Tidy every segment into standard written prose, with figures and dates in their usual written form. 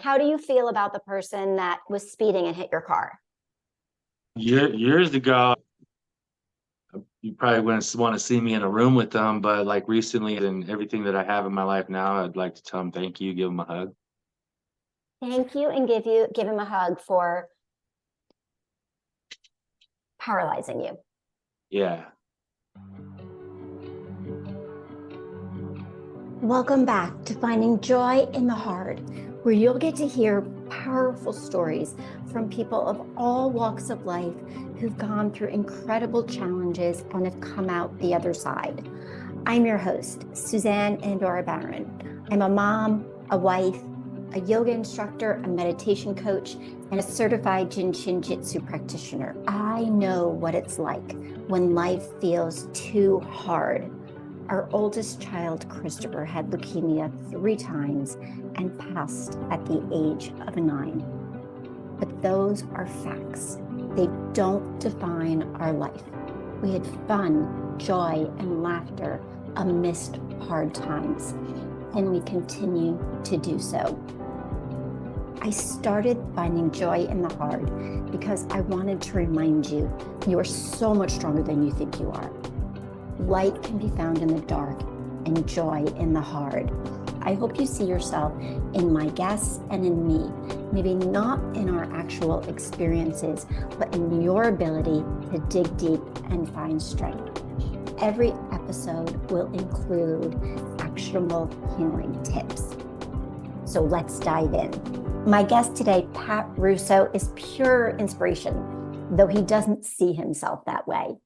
How do you feel about the person that was speeding and hit your car? Years ago, you probably wouldn't want to see me in a room with them, but like recently and everything that I have in my life now, I'd like to tell them thank you, give them a hug. Thank you, and give him a hug for paralyzing you. Yeah. Welcome back to Finding Joy in the Hard, where you'll get to hear powerful stories from people of all walks of life who've gone through incredible challenges and have come out the other side. I'm your host, Suzanne Andora Barron. I'm a mom, a wife, a yoga instructor, a meditation coach, and a certified Jin Shin Jitsu practitioner. I know what it's like when life feels too hard. Our oldest child, Christopher, had leukemia 3 times and passed at the age of 9. But those are facts. They don't define our life. We had fun, joy, and laughter amidst hard times, and we continue to do so. I started finding joy in the hard because I wanted to remind you, you are so much stronger than you think you are. Light can be found in the dark and joy in the hard. I hope you see yourself in my guests and in me, maybe not in our actual experiences, but in your ability to dig deep and find strength. Every episode will include actionable healing tips. So let's dive in. My guest today, Pat Russo, is pure inspiration, though he doesn't see himself that way.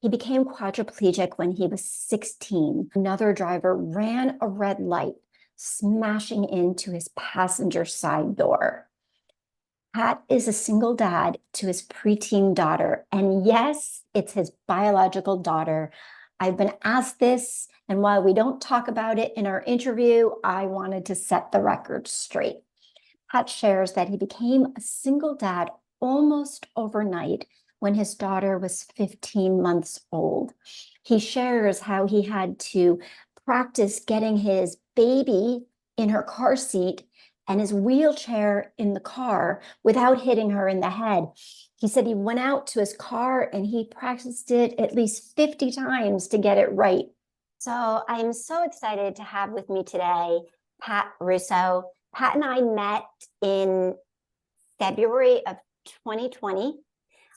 He became quadriplegic when he was 16. Another driver ran a red light, smashing into his passenger side door. Pat is a single dad to his preteen daughter. And yes, it's his biological daughter. I've been asked this, and while we don't talk about it in our interview, I wanted to set the record straight. Pat shares that he became a single dad almost overnight when his daughter was 15 months old. He shares how he had to practice getting his baby in her car seat and his wheelchair in the car without hitting her in the head. He said he went out to his car and he practiced it at least 50 times to get it right. So I'm so excited to have with me today, Pat Russo. Pat and I met in February of 2020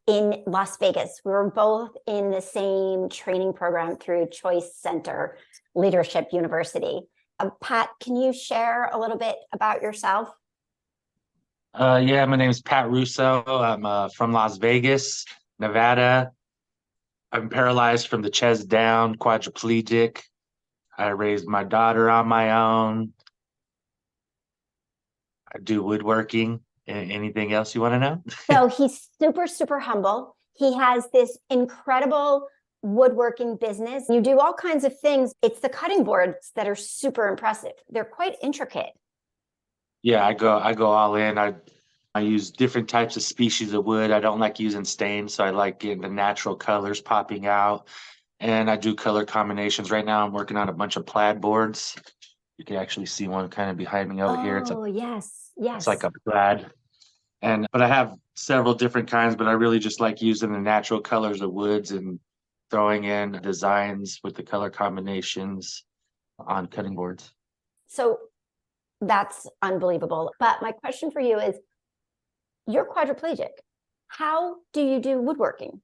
in Las Vegas. We were both in the same training program through Choice Center Leadership University. Pat, can you share a little bit about yourself? Yeah, my name is Pat Russo. I'm from Las Vegas, Nevada. I'm paralyzed from the chest down, quadriplegic. I raised my daughter on my own. I do woodworking. Anything else you want to know? So he's super, super humble. He has this incredible woodworking business. You do all kinds of things. It's the cutting boards that are super impressive. They're quite intricate. Yeah, I go all in. I use different types of species of wood. I don't like using stains, so I like getting the natural colors popping out. And I do color combinations. Right now, I'm working on a bunch of plaid boards. You can actually see one kind of behind me over here. Oh, yes, It's like yes. a plaid. But I have several different kinds, but I really just like using the natural colors of woods and throwing in designs with the color combinations on cutting boards. So that's unbelievable. But my question for you is, you're quadriplegic. How do you do woodworking?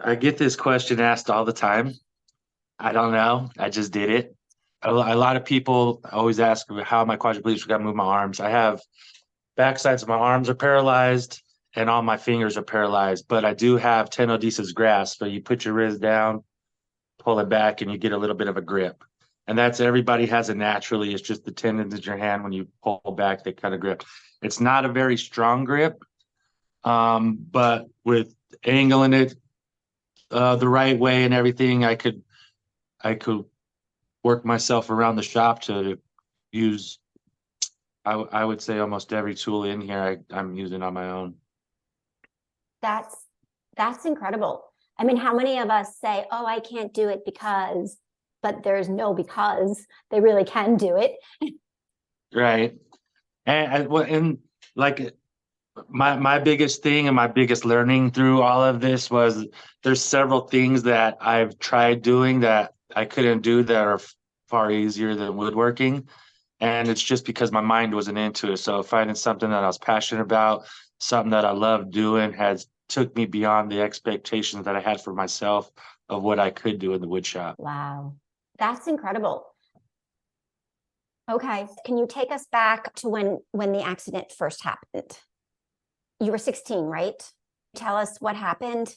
I get this question asked all the time. I don't know. I just did it. A lot of people always ask me how am I quadriplegic? I gotta move my arms. I have backsides of my arms are paralyzed and all my fingers are paralyzed, but I do have tenodesis grasp. So you put your wrist down, pull it back, and you get a little bit of a grip. And that's everybody has it naturally. It's just the tendons in your hand when you pull back, they kind of grip. It's not a very strong grip, but with angling it the right way and everything, I could work myself around the shop to use. I would say almost every tool in here I'm using on my own. That's incredible. I mean, how many of us say, oh, I can't do it because, but there's no because they really can do it. right. And like my biggest thing and my biggest learning through all of this was there's several things that I've tried doing that I couldn't do that are far easier than woodworking. And it's just because my mind wasn't into it. So finding something that I was passionate about, something that I love doing has took me beyond the expectations that I had for myself of what I could do in the wood shop. Wow. That's incredible. Okay. Can you take us back to when the accident first happened? You were 16, right? Tell us what happened.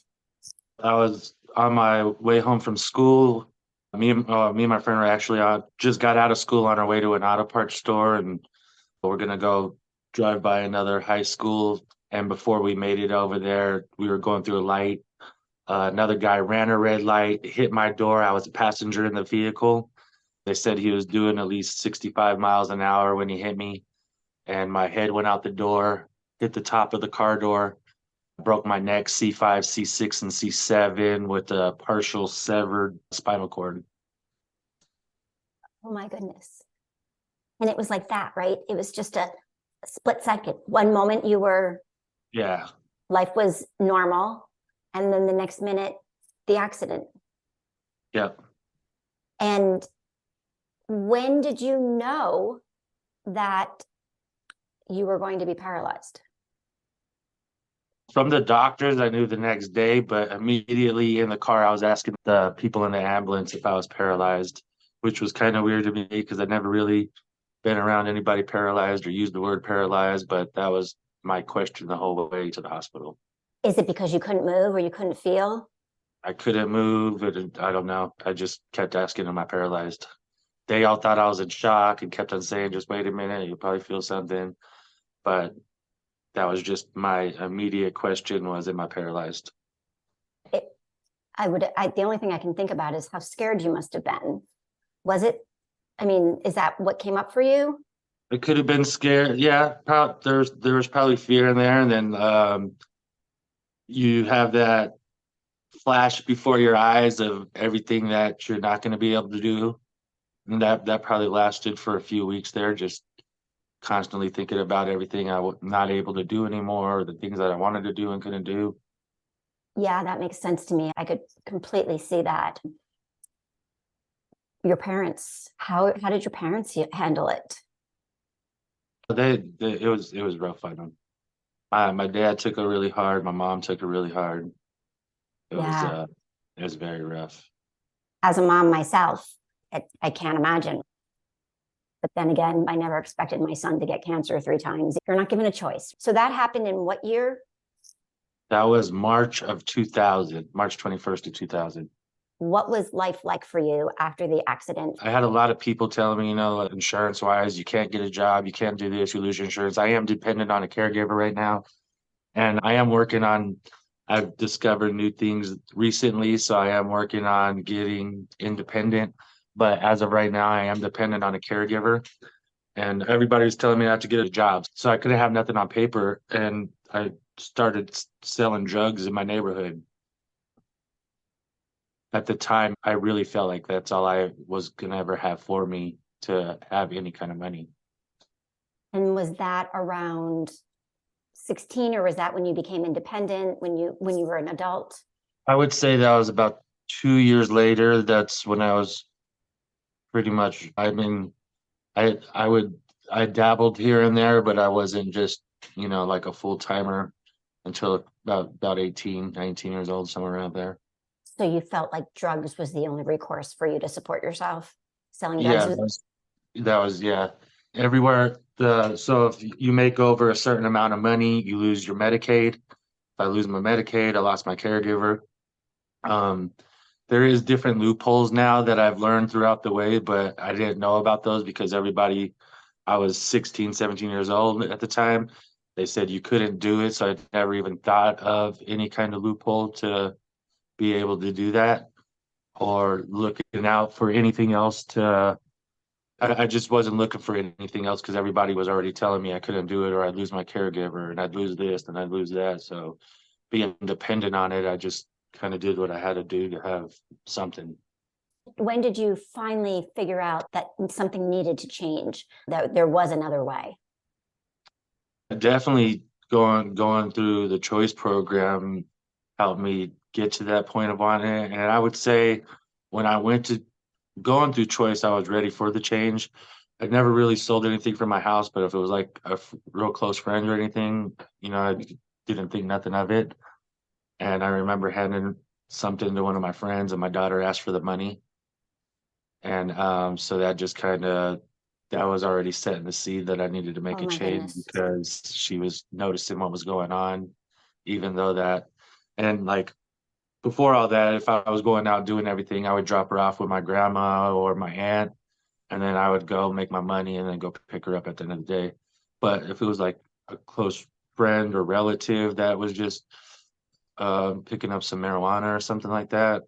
I was on my way home from school. Me and my friend were actually just got out of school on our way to an auto parts store, and we're gonna go drive by another high school. And before we made it over there, we were going through a light. Another guy ran a red light, hit my door. I was a passenger in the vehicle. They said he was doing at least 65 miles an hour when he hit me, and my head went out the door, hit the top of the car door, broke my neck, C5, C6, and C7 with a partial severed spinal cord. Oh my goodness. And it was like that, right? It was just a split second. One moment Yeah. life was normal, and then the next minute, the accident. Yep. And when did you know that you were going to be paralyzed? From the doctors, I knew the next day, but immediately in the car, I was asking the people in the ambulance if I was paralyzed, which was kind of weird to me because I'd never really been around anybody paralyzed or used the word paralyzed, but that was my question the whole way to the hospital. Is it because you couldn't move or you couldn't feel? I couldn't move, and I don't know. I just kept asking, am I paralyzed? They all thought I was in shock and kept on saying, just wait a minute, you'll probably feel something. But that was just my immediate question was, am I paralyzed? It, the only thing I can think about is how scared you must have been. Was it, I mean, is that what came up for you? It could have been scared. Yeah, there was probably fear in there, and then you have that flash before your eyes of everything that you're not going to be able to do, and that probably lasted for a few weeks there, just constantly thinking about everything I was not able to do anymore, the things that I wanted to do and couldn't do. Yeah, that makes sense to me. I could completely see that. Your parents, how did your parents handle it? It was rough on them. My dad took it really hard. My mom took it really hard. It was Yeah, uh, it was very rough. as a mom myself, I can't imagine. But then again, I never expected my son to get cancer 3 times. You're not given a choice. So that happened in what year? That was March of 2000, March 21st of 2000. What was life like for you after the accident? I had a lot of people telling me, insurance wise, you can't get a job, you can't do this, you lose your insurance. I am dependent on a caregiver right now. And I am working on, I've discovered new things recently. So I am working on getting independent. But as of right now, I am dependent on a caregiver. And everybody was telling me not to get a job. So I couldn't have nothing on paper. And I started selling drugs in my neighborhood. At the time, I really felt like that's all I was going to ever have for me to have any kind of money. And was that around 16, or was that when you became independent, when you were an adult? I would say that was about 2 years later. That's when I was pretty much, I mean, I dabbled here and there, but I wasn't just, like a full timer until about 18, 19 years old, somewhere around there. So you felt like drugs was the only recourse for you to support yourself? Selling drugs Yeah, was, yeah. Everywhere so if you make over a certain amount of money, you lose your Medicaid. If I lose my Medicaid, I lost my caregiver. Um, there is different loopholes now that I've learned throughout the way, but I didn't know about those because I was 16, 17 years old at the time. They said you couldn't do it, so I never even thought of any kind of loophole to be able to do that or looking out for anything else I just wasn't looking for anything else because everybody was already telling me I couldn't do it or I'd lose my caregiver and I'd lose this and I'd lose that. So being dependent on it, I just kind of did what I had to do to have something. When did you finally figure out that something needed to change, that there was another way? Definitely going through the choice program helped me get to that point of wanting it. And I would say when I went to going through choice, I was ready for the change. I never really sold anything from my house, but if it was like a real close friend or anything, I didn't think nothing of it. And I remember handing something to one of my friends, and my daughter asked for the money. And so that just kind of that was already setting the seed that I needed to Oh make a my change goodness. because she was noticing what was going on, even though that, and like before all that, if I was going out doing everything, I would drop her off with my grandma or my aunt, and then I would go make my money and then go pick her up at the end of the day. But if it was like a close friend or relative that was just picking up some marijuana or something like that,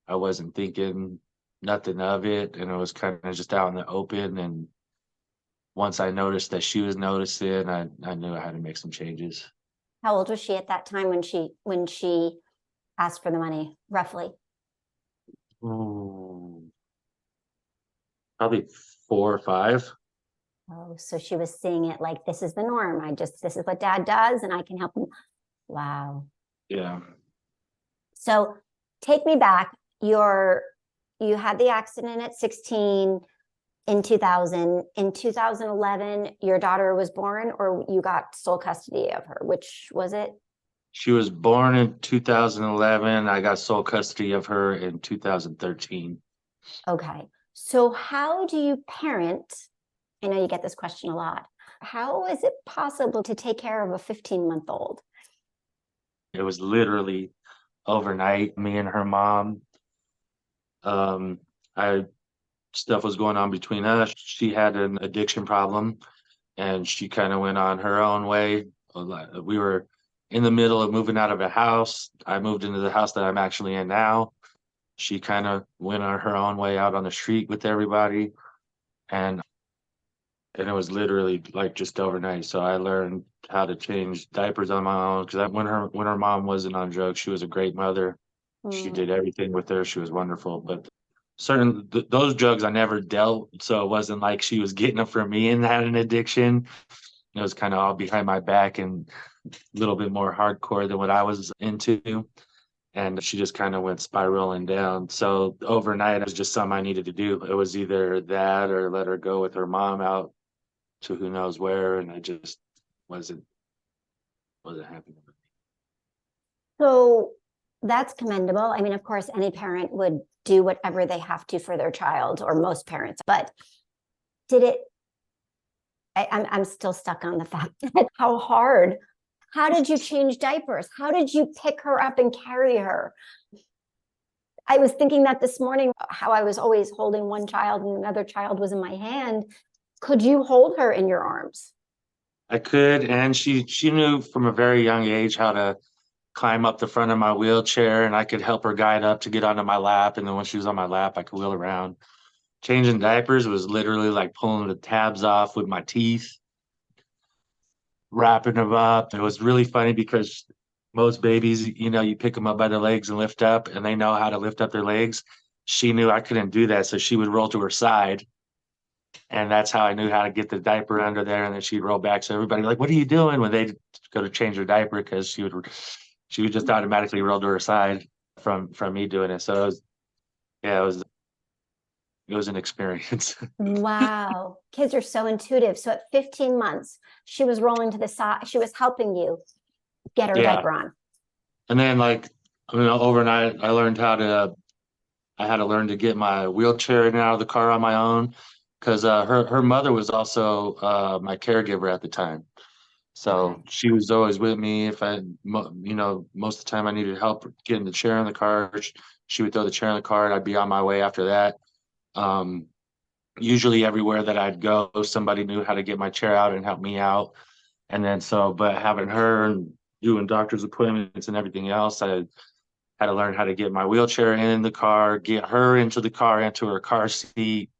I wasn't thinking nothing of it, and it was kind of just out in the open. And once I noticed that she was noticing, I knew I had to make some changes. How old was she at that time when she asked for the money, roughly? Ooh, probably 4 or 5. Oh, so she was seeing it like this is the norm. This is what dad does, and I can help him. Wow. Yeah. So take me back. You had the accident at 16 in 2000. In 2011, your daughter was born, or you got sole custody of her? Which was it? She was born in 2011. I got sole custody of her in 2013. Okay. So how do you parent? I know you get this question a lot. How is it possible to take care of a 15-month-old? It was literally overnight. Me and her mom, um, I stuff was going on between us. She had an addiction problem, and she kind of went on her own way. We were in the middle of moving out of a house. I moved into the house that I'm actually in now. She kind of went on her own way out on the street with everybody, and it was literally like just overnight. So I learned how to change diapers on my own because when her mom wasn't on drugs, she was a great mother. She Mm. did everything with her. She was wonderful. But those drugs I never dealt, so it wasn't like she was getting them from me and had an addiction. It was kind of all behind my back and a little bit more hardcore than what I was into. And she just kind of went spiraling down. So overnight, it was just something I needed to do. It was either that or let her go with her mom out to who knows where, and I just wasn't wasn't happy with it. So that's commendable. I mean, of course, any parent would do whatever they have to for their child, or most parents, but did it? I'm still stuck on the fact that how hard. How did you change diapers? How did you pick her up and carry her? I was thinking that this morning, how I was always holding one child and another child was in my hand. Could you hold her in your arms? I could, and she knew from a very young age how to climb up the front of my wheelchair, and I could help her guide up to get onto my lap, and then when she was on my lap, I could wheel around. Changing diapers was literally like pulling the tabs off with my teeth, wrapping them up. It was really funny because most babies, you pick them up by the legs and lift up, and they know how to lift up their legs. She knew I couldn't do that, so she would roll to her side, and that's how I knew how to get the diaper under there. And then she'd roll back. So everybody like, "What are you doing?" When they go to change her diaper, because she would just automatically roll to her side from me doing it. So yeah, it was an experience. Wow. Kids are so intuitive. So at 15 months, she was rolling to the side. She was helping you get her Yeah, diaper on. and then like overnight, I had to learn to get my wheelchair in and out of the car on my own because her mother was also my caregiver at the time. So Okay. she was always with me. If most of the time I needed help getting the chair in the car, she would throw the chair in the car, and I'd be on my way after that. Um, Usually everywhere that I'd go, somebody knew how to get my chair out and help me out. And then but having her and doing doctor's appointments and everything else, I had to learn how to get my wheelchair in the car, get her into the car, into her car seat.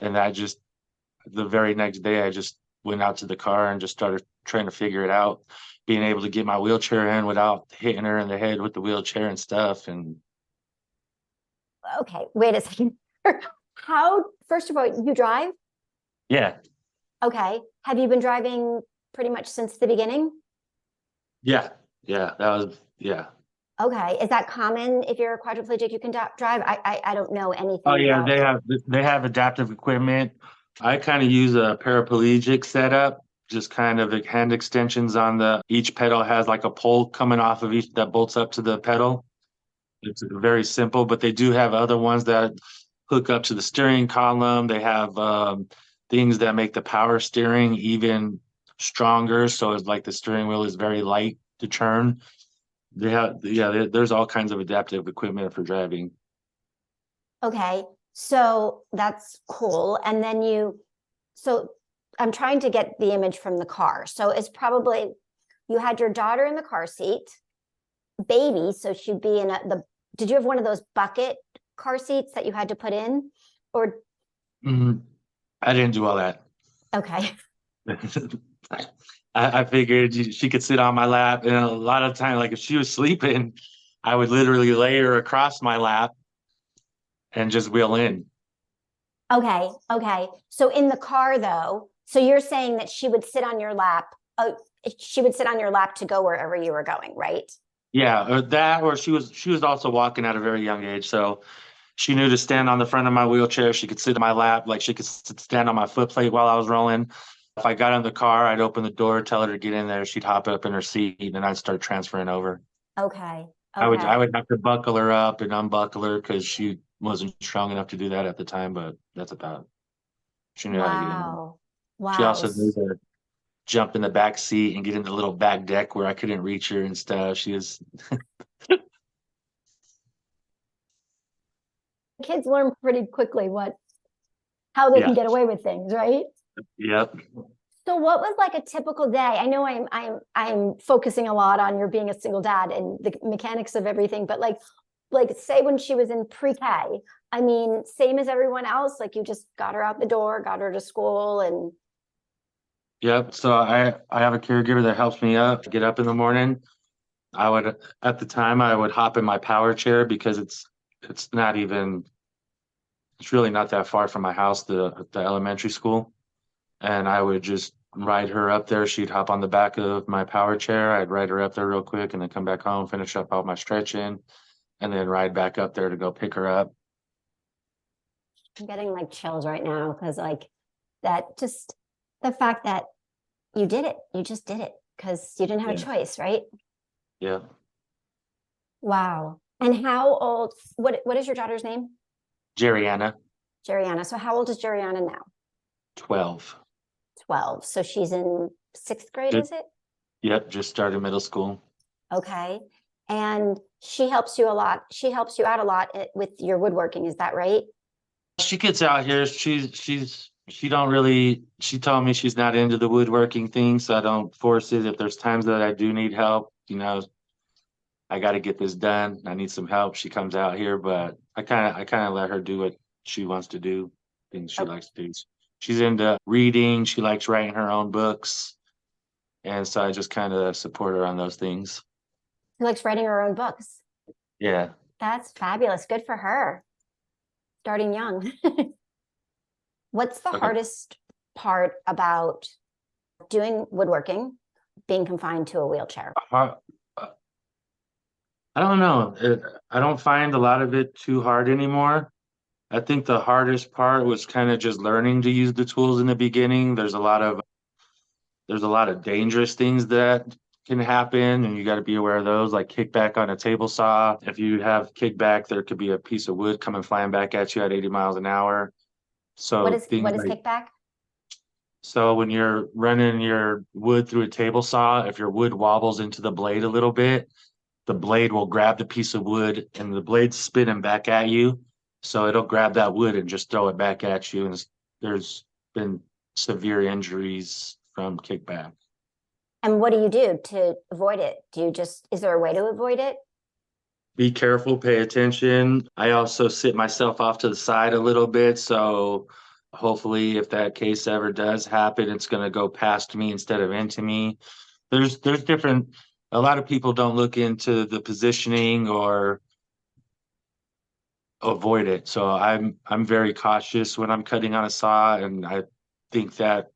And the very next day, I just went out to the car and just started trying to figure it out, being able to get my wheelchair in without hitting her in the head with the wheelchair and stuff. And Okay, wait a second. First of all, you drive? Yeah, Okay. Have you been driving pretty much since the beginning? yeah, yeah. That was yeah. Okay. Is that common if you're a quadriplegic, you can drive? I don't know Oh anything yeah, about. they have adaptive equipment. I kind of use a paraplegic setup, just kind of the hand extensions on the each pedal has like a pole coming off of each that bolts up to the pedal. It's very simple, but they do have other ones that hook up to the steering column. They have things that make the power steering even stronger. So it's like the steering wheel is very light to turn. They have, yeah, there's all kinds of adaptive equipment for driving. Okay. So that's cool. And then so I'm trying to get the image from the car. So it's probably you had your daughter in the car seat, baby. So she'd be in did you have one of those bucket car seats that you had to put in? Or, Mhm. I didn't do all that. okay. I figured she could sit on my lap, and a lot of time, like if she was sleeping, I would literally lay her across my lap and just wheel in. Okay. Okay. So in the car though, so you're saying that she would sit on your lap. Oh, she would sit on your lap to go wherever you were going, right? Yeah, or that, or she was also walking at a very young age, so she knew to stand on the front of my wheelchair. She could sit in my lap, like she could stand on my foot plate while I was rolling. If I got in the car, I'd open the door, tell her to get in there. She'd hop up in her seat, and I'd start transferring over. Okay. I Okay. would have to buckle her up and unbuckle her because she wasn't strong enough to do that at the time, but that's about. She knew how to get in there. Wow. She Wow. also knew to jump in the back seat and get in the little back deck where I couldn't reach her and stuff. She was, Kids learn pretty quickly how they can yeah, get away with things, right? yep. So what was like a typical day? I know I'm focusing a lot on your being a single dad and the mechanics of everything, but like say when she was in pre-K, I mean, same as everyone else, like you just got her out the door, got her to school and Yep. So I have a caregiver that helps me up, get up in the morning. I would at the time I would hop in my power chair because it's not even it's really not that far from my house, the elementary school. And I would just ride her up there. She'd hop on the back of my power chair. I'd ride her up there real quick and then come back home, finish up all my stretching, and then ride back up there to go pick her up. I'm getting like chills right now because like that just the fact that you did it, you just did it because you didn't have a Yeah. choice, right? Yeah. Wow. And how old, what is your daughter's name? Jeriana, Jeriana. So how old is Jeriana now? 12. 12. So she's in sixth grade, Just, is it? yep, just started middle school. Okay. And she helps you a lot. She helps you out a lot with your woodworking. Is that right? She gets out here. She don't really she told me she's not into the woodworking thing, so I don't force it. If there's times that I do need help, I got to get this done. I need some help. She comes out here, but I kind of let her do what she wants to do, things she Oh, likes to do. She's into reading. She likes writing her own books, and so I just kind of support her on those things. she likes writing her own books. Yeah. That's fabulous. Good for her. Starting young. What's the Okay. hardest part about doing woodworking, being confined to a wheelchair? Uh, I don't know. I don't find a lot of it too hard anymore. I think the hardest part was kind of just learning to use the tools in the beginning. There's a lot of dangerous things that can happen, and you got to be aware of those, like kickback on a table saw. If you have kickback, there could be a piece of wood coming flying back at you at 80 miles an hour. What So is things what is like kickback? so when you're running your wood through a table saw, if your wood wobbles into the blade a little bit, the blade will grab the piece of wood and the blade's spinning back at you. So it'll grab that wood and just throw it back at you. And there's been severe injuries from kickback. And what do you do to avoid it? Is there a way to avoid it? Be careful, pay attention. I also sit myself off to the side a little bit. So hopefully if that case ever does happen, it's going to go past me instead of into me. There's different, a lot of people don't look into the positioning or avoid it. So I'm very cautious when I'm cutting on a saw, and I think that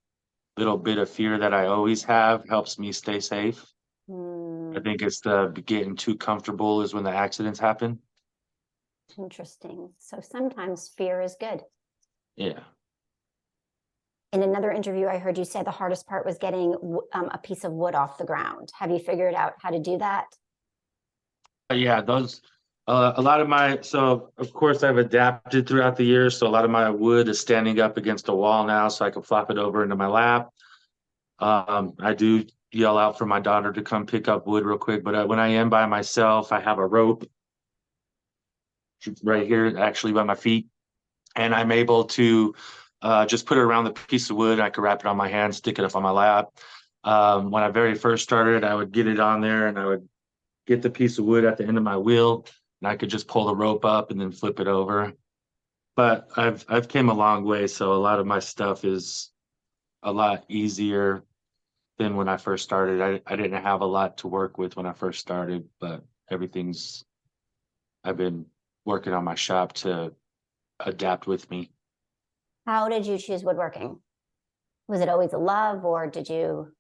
little bit of fear that I always have helps me stay safe. I Hmm, think it's the getting too comfortable is when the accidents happen. interesting. So sometimes fear is good. Yeah. In another interview, I heard you say the hardest part was getting a piece of wood off the ground. Have you figured out how to do that? Yeah, those a lot of my so of course I've adapted throughout the years. So a lot of my wood is standing up against a wall now, so I can flop it over into my lap. I do yell out for my daughter to come pick up wood real quick, but when I am by myself, I have a rope right here, actually by my feet, and I'm able to just put it around the piece of wood. I could wrap it on my hand, stick it up on my lap. When I very first started, I would get it on there, and I would get the piece of wood at the end of my wheel, and I could just pull the rope up and then flip it over. But I've came a long way, so a lot of my stuff is a lot easier than when I first started. I didn't have a lot to work with when I first started, but everything's I've been working on my shop to adapt with me. How did you choose woodworking? Was it always a love, or did you?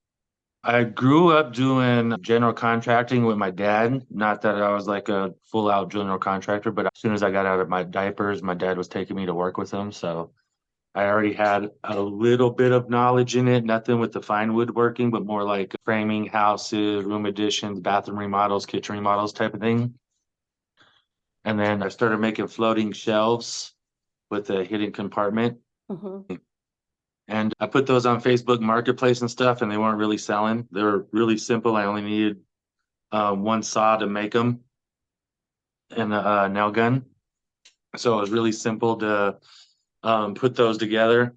I grew up doing general contracting with my dad. Not that I was like a full out general contractor, but as soon as I got out of my diapers, my dad was taking me to work with him. So I already had a little bit of knowledge in it, nothing with the fine woodworking, but more like framing houses, room additions, bathroom remodels, kitchen remodels type of thing. And then I started making floating shelves with a hidden compartment. Mhm. And I put those on Facebook Marketplace and stuff, and they weren't really selling. They were really simple. I only needed one saw to make them and a nail gun. So it was really simple to put those together.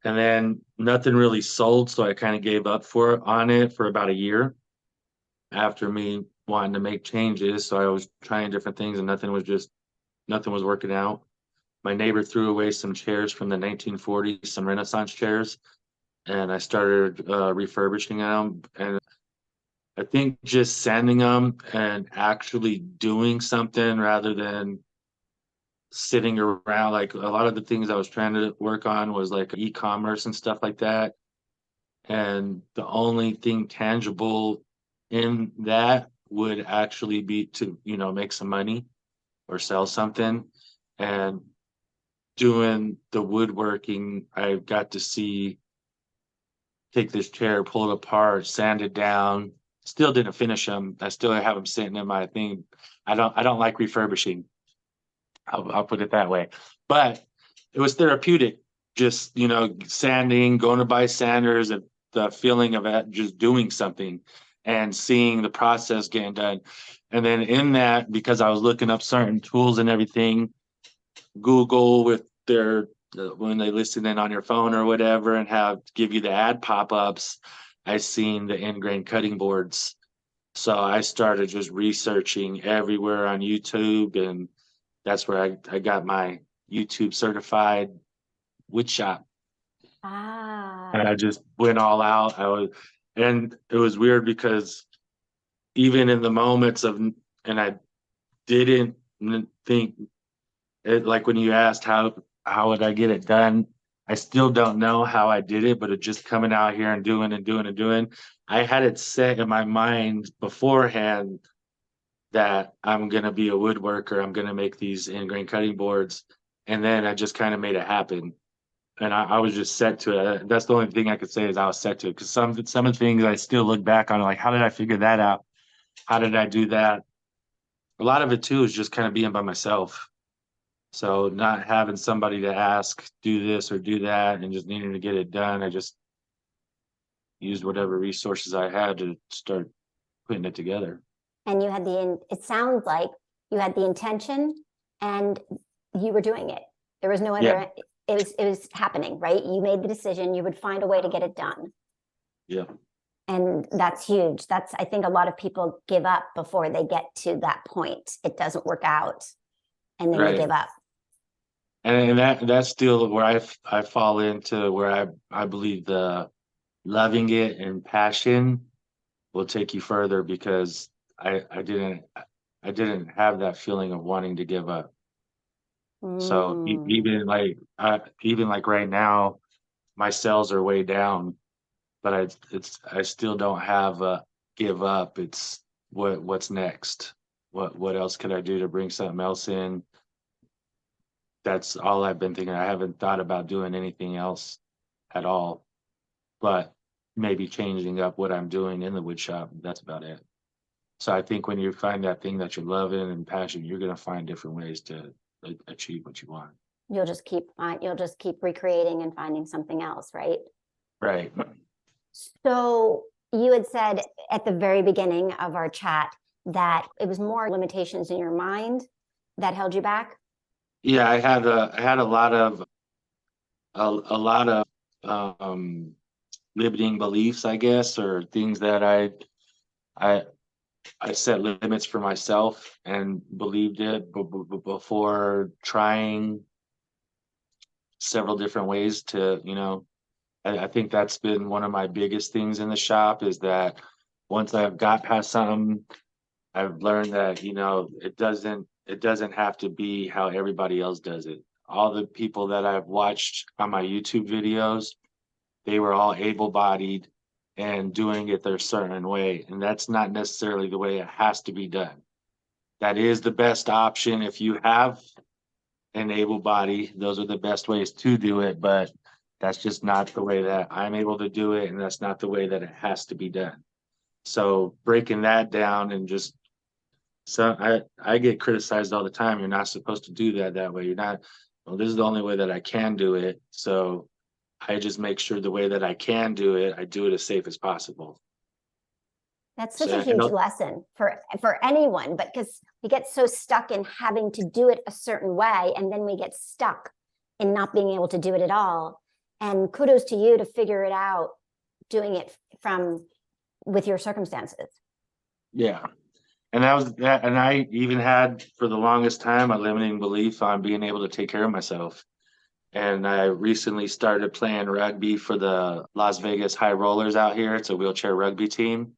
And then nothing really sold, so I kind of gave up on it for about a year after me wanting to make changes. So I was trying different things, and nothing was working out. My neighbor threw away some chairs from the 1940s, some Renaissance chairs, and I started refurbishing them. And I think just sanding them and actually doing something rather than sitting around, like a lot of the things I was trying to work on was like e-commerce and stuff like that. And the only thing tangible in that would actually be to, make some money or sell something. And doing the woodworking, I got to see take this chair, pull it apart, sand it down. Still didn't finish them. I still have them sitting in my thing. I don't like refurbishing. I'll put it that way. But it was therapeutic, just sanding, going to buy sanders, and the feeling of it, just doing something and seeing the process getting done. And then in that, because I was looking up certain tools and everything, Google with their when they listen in on your phone or whatever and have give you the ad pop-ups, I seen the end grain cutting boards. So I started just researching everywhere on YouTube, and that's where I got my YouTube certified wood shop. And Ah, I just went all out. And it was weird because even in the moments and I didn't think it, like when you asked how would I get it done, I still don't know how I did it, but it just coming out here and doing and doing and doing. I had it set in my mind beforehand that I'm gonna be a woodworker. I'm gonna make these ingrain cutting boards, and then I just kind of made it happen. And I was just set to it. That's the only thing I could say is I was set to it. Because some of the things I still look back on, like, how did I figure that out? How did I do that? A lot of it too is just kind of being by myself. So not having somebody to ask, do this or do that, and just needing to get it done. I just used whatever resources I had to start putting it together. and you had it sounds like you had the intention and you were doing it. There was no Yeah, other, it was happening, right? You made the decision, you would find a way to get it done. yeah, And that's huge. I think a lot of people give up before they get to that point. It doesn't work out and then they right. give up. And that's still where I fall into where I believe the loving it and passion will take you further because I didn't have that feeling of wanting to give up. So Mm. even like right now, my sales are way down, but I still don't have a give up. It's what's next? What else could I do to bring something else in? That's all I've been thinking. I haven't thought about doing anything else at all, but maybe changing up what I'm doing in the wood shop. That's about it. So I think when you find that thing that you're loving and passionate, you're gonna find different ways to achieve what you want. You'll just keep recreating and finding something else, right? Right. So you had said at the very beginning of our chat that it was more limitations in your mind that held you back. Yeah, I had a lot of um limiting beliefs, I guess, or things that I I set limits for myself and believed it before trying several different ways to, I think that's been one of my biggest things in the shop is that once I've got past something, I've learned that, it doesn't have to be how everybody else does it. All the people that I've watched on my YouTube videos, they were all able-bodied and doing it their certain way. And that's not necessarily the way it has to be done. That is the best option if you have an able body. Those are the best ways to do it, but that's just not the way that I'm able to do it, and that's not the way that it has to be done. So breaking that down and just so I get criticized all the time. You're not supposed to do that way. You're not. Well, this is the only way that I can do it. So I just make sure the way that I can do it, I do it as safe as possible. That's such a So, huge lesson for anyone, but because we get so stuck in having to do it a certain way, and then we get stuck in not being able to do it at all. And kudos to you to figure it out, doing it from with your circumstances. yeah. And that was that. And I even had for the longest time a limiting belief on being able to take care of myself. And I recently started playing rugby for the Las Vegas High Rollers out here. It's a wheelchair rugby team.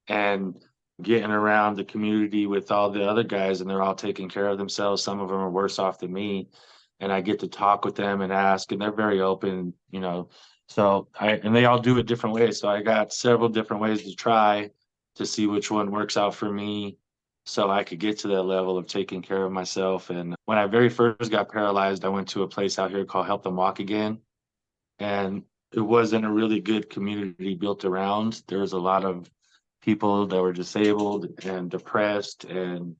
And getting around the community with all the other guys, and they're all taking care of themselves. Some of them are worse off than me. And I get to talk with them and ask, and they're very open, So and they all do it different ways. So I got several different ways to try to see which one works out for me so I could get to that level of taking care of myself. And when I very first got paralyzed, I went to a place out here called Help Them Walk Again. And it wasn't a really good community built around. There was a lot of people that were disabled and depressed and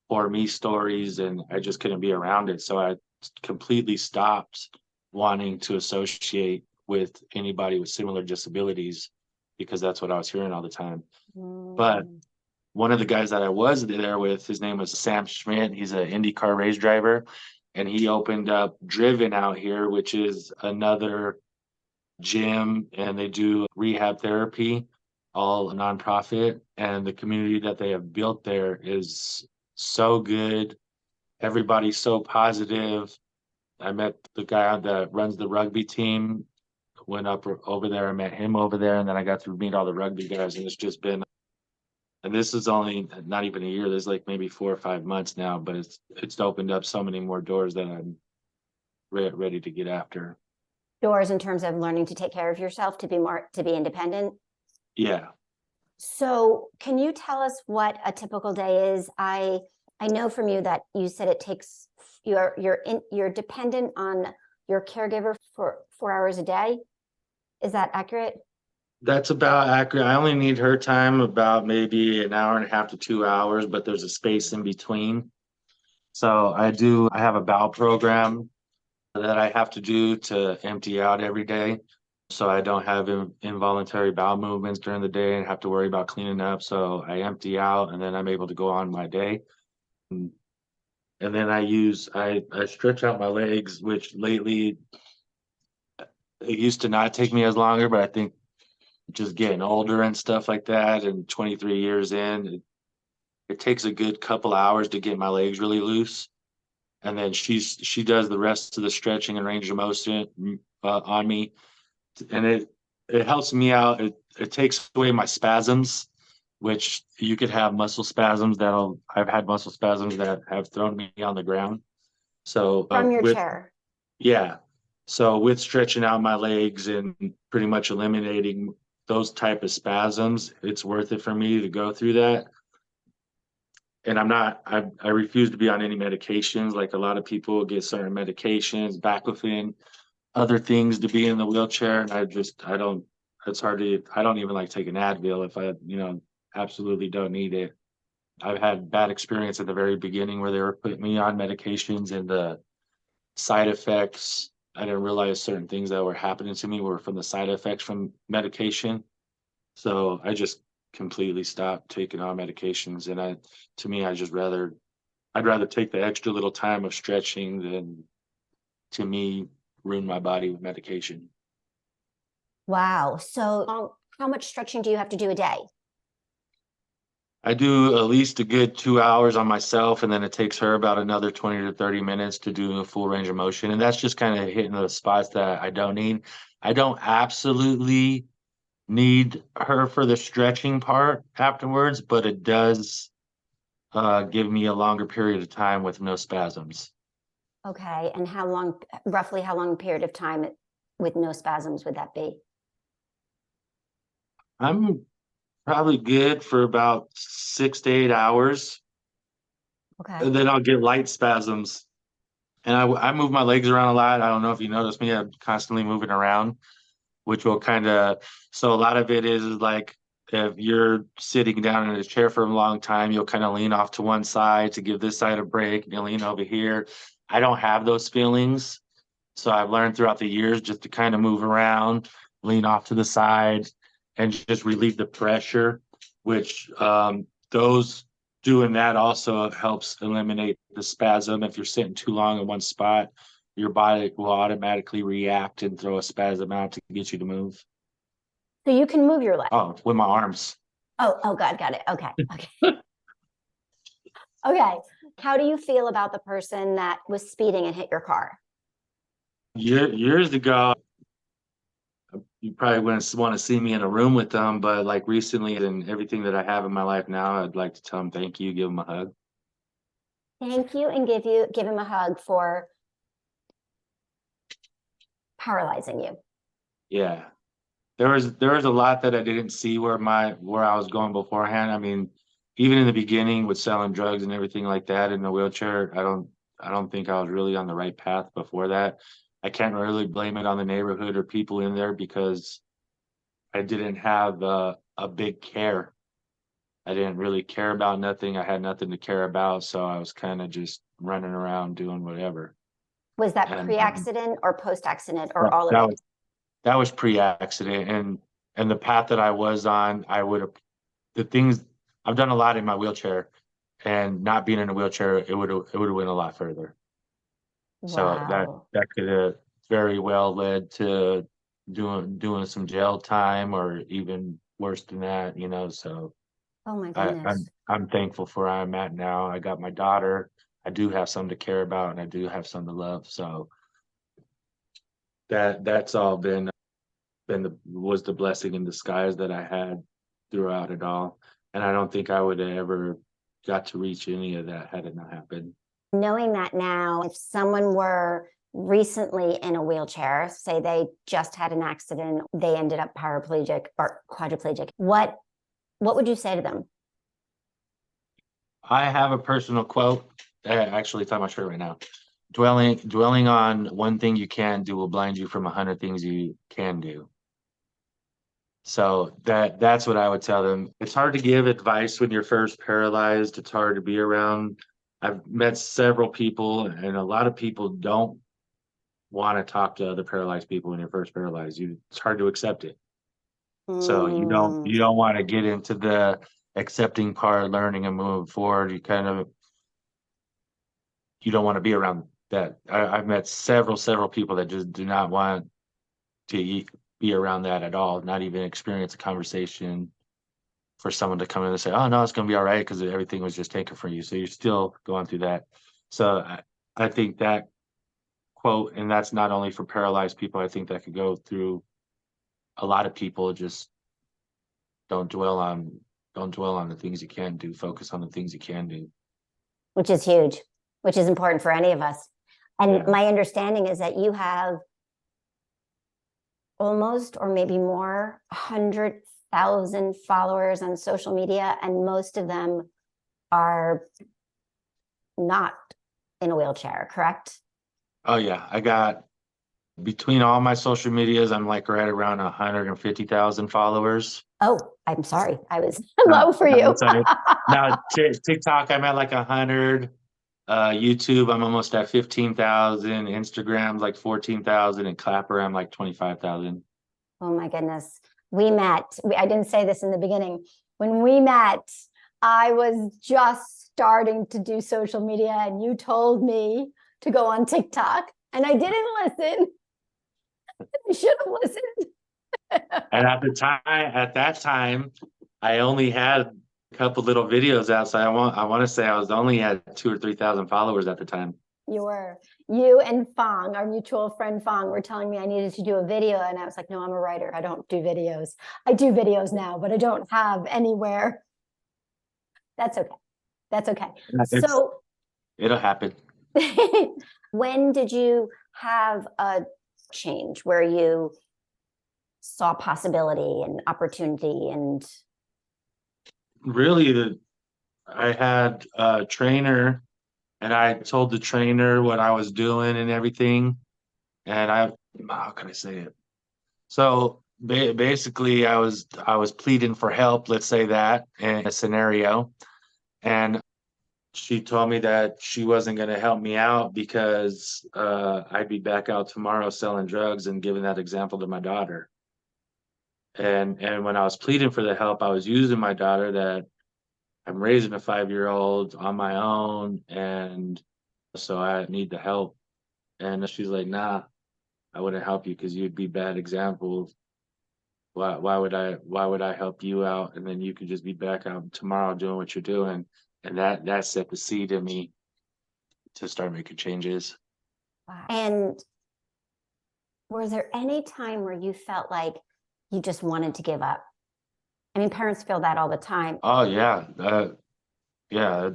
poor me stories, and I just couldn't be around it. So I completely stopped wanting to associate with anybody with similar disabilities because that's what I was hearing all the time. But one of the guys that I was there with, his name was Sam Schmidt. He's an IndyCar race driver, and he opened up Driven out here, which is another gym, and they do rehab therapy, all a nonprofit. And the community that they have built there is so good. Everybody's so positive. I met the guy that runs the rugby team, went up over there, I met him over there, and then I got to meet all the rugby guys, and it's just been, and this is only not even a year. There's like maybe 4 or 5 months now, but it's opened up so many more doors that I'm ready to get after. Doors in terms of learning to take care of yourself, to be independent. Yeah. So can you tell us what a typical day is? I know from you that you said it takes you're dependent on your caregiver for 4 hours a day. Is that accurate? That's about accurate. I only need her time about maybe an hour and a half to 2 hours, but there's a space in between. So I have a bowel program that I have to do to empty out every day. So I don't have involuntary bowel movements during the day and have to worry about cleaning up. So I empty out and then I'm able to go on my day. And then I stretch out my legs, which lately it used to not take me as longer, but I think just getting older and stuff like that, and 23 years in, it takes a good couple hours to get my legs really loose. And then she does the rest of the stretching and range of motion on me, and it helps me out. It takes away my spasms, which you could have muscle spasms I've had muscle spasms that have thrown me on the ground. So From your with chair. yeah, so with stretching out my legs and pretty much eliminating those type of spasms, it's worth it for me to go through that. And I refuse to be on any medications. Like a lot of people get certain medications, baclofen, other things to be in the wheelchair. And I don't, it's hard to, I don't even like taking Advil if I, absolutely don't need it. I've had bad experience at the very beginning where they were putting me on medications and the side effects. I didn't realize certain things that were happening to me were from the side effects from medication. So I just completely stopped taking on medications. And to me, I'd rather take the extra little time of stretching than to me ruin my body with medication. Wow. So how much stretching do you have to do a day? I do at least a good 2 hours on myself, and then it takes her about another 20 to 30 minutes to do a full range of motion. And that's just kind of hitting the spots that I don't need. I don't absolutely need her for the stretching part afterwards, but it does give me a longer period of time with no spasms. Okay. And roughly how long a period of time with no spasms would that be? I'm probably good for about 6 to 8 hours, Okay. and then I'll get light spasms. And I move my legs around a lot. I don't know if you notice me, I'm constantly moving around, which will so a lot of it is like if you're sitting down in a chair for a long time, you'll kind of lean off to one side to give this side a break, and you'll lean over here. I don't have those feelings. So I've learned throughout the years just to kind of move around, lean off to the side, and just relieve the pressure, which those doing that also helps eliminate the spasm. If you're sitting too long in one spot, your body will automatically react and throw a spasm out to get you to move. So you can move your leg. Oh, with my arms. Oh, God, got it. Okay. Okay. Okay. How do you feel about the person that was speeding and hit your car? Years ago, you probably wouldn't want to see me in a room with them, but like recently and everything that I have in my life now, I'd like to tell them thank you, give them a hug. Thank you, and give him a hug for paralyzing you. Yeah. There was a lot that I didn't see where I was going beforehand. I mean, even in the beginning with selling drugs and everything like that in the wheelchair, I don't think I was really on the right path before that. I can't really blame it on the neighborhood or people in there because I didn't have a big care. I didn't really care about nothing. I had nothing to care about, so I was kind of just running around doing whatever. Was that And pre-accident or post-accident or that, all of that it? was that was pre-accident, and the path that I was on, I would have the things I've done a lot in my wheelchair, and not being in a wheelchair, it would have went a lot further. So that Wow. that could have very well led to doing some jail time or even worse than that. So Oh my I, goodness. I'm thankful for where I'm at now. I got my daughter. I do have some to care about, and I do have some to love. So that's all been was the blessing in disguise that I had throughout it all. And I don't think I would have ever got to reach any of that had it not happened. Knowing that now, if someone were recently in a wheelchair, say they just had an accident, they ended up paraplegic or quadriplegic, what would you say to them? I have a personal quote. Actually, it's on my shirt right now. Dwelling on one thing you can do will blind you from 100 things you can do. So that's what I would tell them. It's hard to give advice when you're first paralyzed. It's hard to be around. I've met several people, and a lot of people don't want to talk to other paralyzed people when you're first paralyzed. It's hard to accept it. So you don't Mm, you don't want to get into the accepting part, learning and moving forward. You don't want to be around that. I've met several people that just do not want to be around that at all, not even experience a conversation for someone to come in and say, "Oh no, it's gonna be all right," because everything was just taken from you. So you're still going through that. So I think that quote, and that's not only for paralyzed people, I think that could go through a lot of people. Just don't dwell on don't dwell on the things you can do. Focus on the things you can do. which is huge, which is important for any of us. And my understanding is that you have almost, or maybe more, 100,000 followers on social media, and most of them are not in a wheelchair, correct? Oh yeah, I got between all my social medias, I'm like right around 150,000 followers. Oh, I'm sorry. I was Now, low for now, you. now TikTok, I'm at like 100. YouTube, I'm almost at 15,000. Instagram's like 14,000, and Clapper, I'm like 25,000. Oh my goodness. We met. I didn't say this in the beginning. When we met, I was just starting to do social media, and you told me to go on TikTok, and I didn't listen. I should have listened. And at that time, I only had a couple little videos out. So I want to say I was only at 2 or 3,000 followers at the time. You and Fong, our mutual friend Fong, were telling me I needed to do a video, and I was like, no, I'm a writer. I don't do videos. I do videos now, but I don't have anywhere. That's okay. That's okay. So it'll happen. when did you have a change where you saw possibility and opportunity? And really, I had a trainer, and I told the trainer what I was doing and everything. And how can I say it? So basically, I was pleading for help, let's say that, in a scenario. And she told me that she wasn't going to help me out because I'd be back out tomorrow selling drugs and giving that example to my daughter. And when I was pleading for the help, I was using my daughter that I'm raising a 5-year-old on my own, and so I need the help. And she's like, nah, I wouldn't help you because you'd be bad examples. Why would I help you out, and then you could just be back out tomorrow doing what you're doing? And that set the seed in me to start making changes. And was there any time where you felt like you just wanted to give up? I mean, parents feel that all the time. Oh yeah, yeah.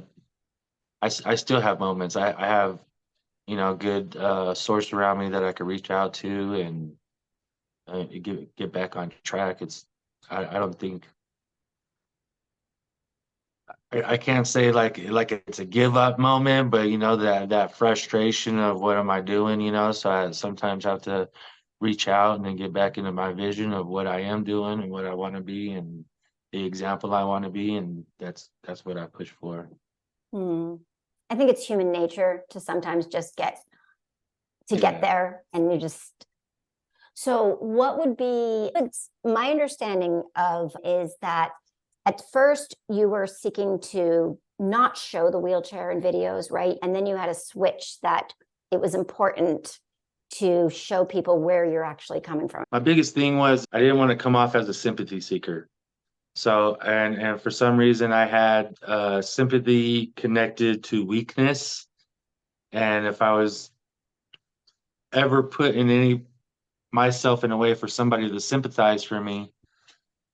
I still have moments. I have, good source around me that I could reach out to and get back on track. I don't think I can't say like it's a give up moment, but that frustration of what am I doing, so I sometimes have to reach out and then get back into my vision of what I am doing and what I want to be and the example I want to be, and that's what I push for. I think it's human nature to sometimes just get there, and you just. So what would be my understanding of is that at first you were seeking to not show the wheelchair in videos, right? And then you had a switch that it was important to show people where you're actually coming from. My biggest thing was I didn't want to come off as a sympathy seeker. So, and for some reason I had sympathy connected to weakness. And if I was ever put in myself in a way for somebody to sympathize for me,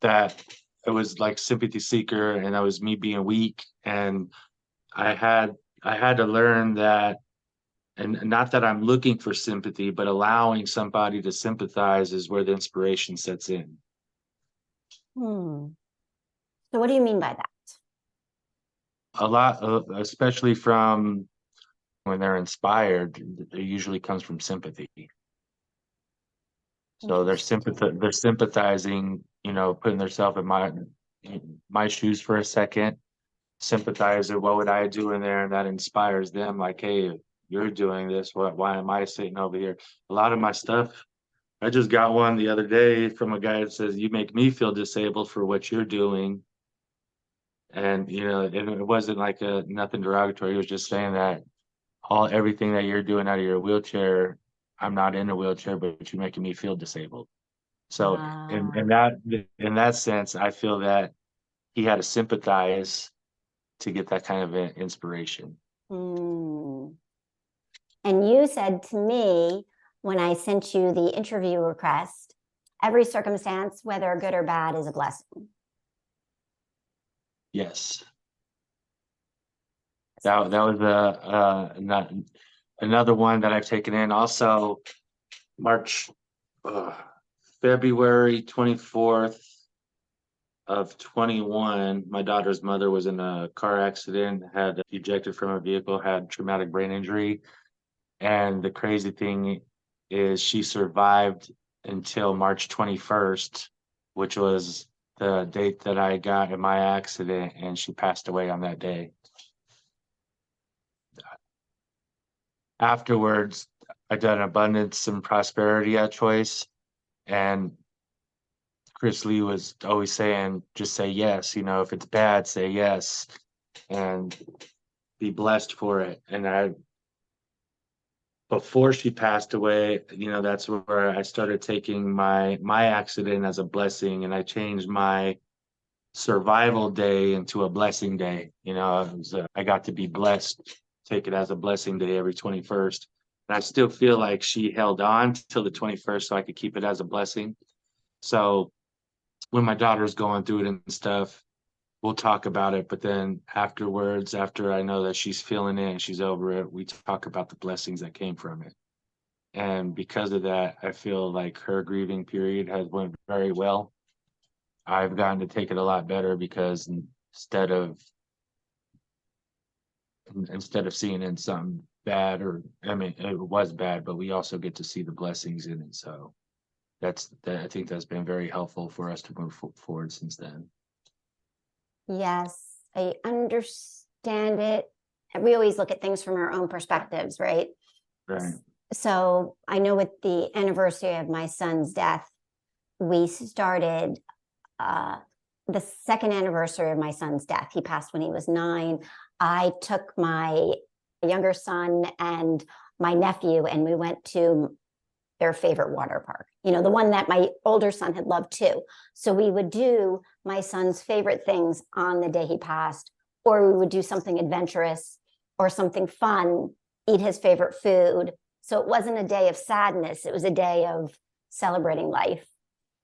that it was like sympathy seeker, and that was me being weak. And I had to learn that, and not that I'm looking for sympathy, but allowing somebody to sympathize is where the inspiration sets in. So what do you mean by that? A lot, especially from when they're inspired, it usually comes from sympathy. So they're sympathizing, putting themselves in my shoes for a second, sympathize with what would I do in there, and that inspires them. Like, hey, you're doing this. Why am I sitting over here? A lot of my stuff, I just got one the other day from a guy that says, you make me feel disabled for what you're doing. And it wasn't like nothing derogatory. He was just saying that everything that you're doing out of your wheelchair, I'm not in a wheelchair, but you're making me feel disabled. So in that sense, I feel that he had to sympathize to get that kind of inspiration. And you said to me when I sent you the interview request, every circumstance, whether good or bad, is a blessing. Yes. That was not another one that I've taken in also March, February 24th of 21. My daughter's mother was in a car accident, had ejected from a vehicle, had traumatic brain injury. And the crazy thing is she survived until March 21st, which was the date that I got in my accident, and she passed away on that day. Afterwards, I done abundance and prosperity at choice, and Chris Lee was always saying, just say yes. You know, if it's bad, say yes, and be blessed for it. And before she passed away, you know, that's where I started taking my accident as a blessing, and I changed my survival day into a blessing day. You know, I got to be blessed, take it as a blessing day every 21st. And I still feel like she held on till the 21st so I could keep it as a blessing. So when my daughter's going through it and stuff, we'll talk about it. But then afterwards, after I know that she's feeling it and she's over it, we talk about the blessings that came from it. And because of that, I feel like her grieving period has went very well. I've gotten to take it a lot better because instead of seeing it in something bad, or I mean it was bad, but we also get to see the blessings in it. So I think that's been very helpful for us to move forward since then. Yes, I understand it. We always look at things from our own perspectives, right? Right. So I know with the anniversary of my son's death, we started the second anniversary of my son's death. He passed when he was 9. I took my younger son and my nephew, and we went to their favorite water park, you know, the one that my older son had loved too. So we would do my son's favorite things on the day he passed, or we would do something adventurous or something fun, eat his favorite food. So it wasn't a day of sadness. It was a day of celebrating life.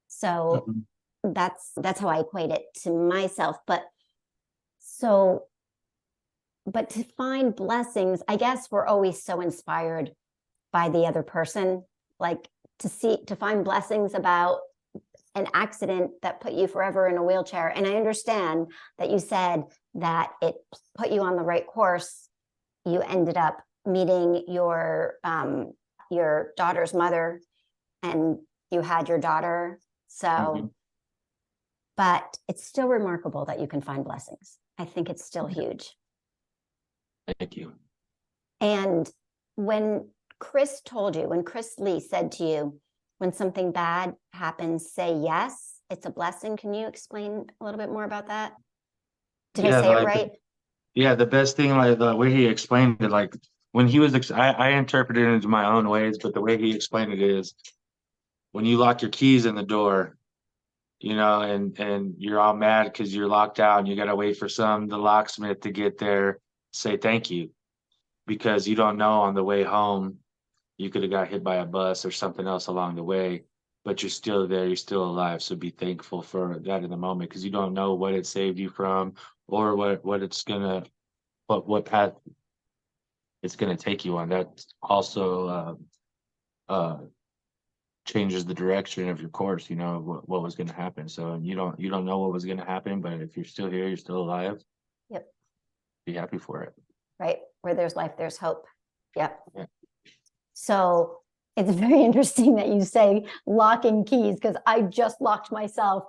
So that's how I equate it to myself. But to find blessings, I guess we're always so inspired by the other person, like to find blessings about an accident that put you forever in a wheelchair. And I understand that you said that it put you on the right course. You ended up meeting your daughter's mother, and you had your daughter. So, but it's still remarkable that you can find blessings. I think it's still huge. Thank you. And when Chris Lee said to you, when something bad happens, say yes, it's a blessing. Can you explain a little bit more about that? Did I say it right? Yeah, the best thing, like the way he explained it, like when he was, I interpreted it into my own ways, but the way he explained it is when you lock your keys in the door, you know, and you're all mad because you're locked out and you got to wait for the locksmith to get there, say thank you, because you don't know on the way home, you could have got hit by a bus or something else along the way, but you're still there, you're still alive. So be thankful for that in the moment, because you don't know what it saved you from, or what path it's gonna take you on. That also changes the direction of your course, you know, what was gonna happen. So you don't know what was gonna happen, but if you're still here, you're still alive. Yep. Be happy for it. Right. Where there's life, there's hope. Yep. Yeah. So it's very interesting that you say locking keys, because I just locked myself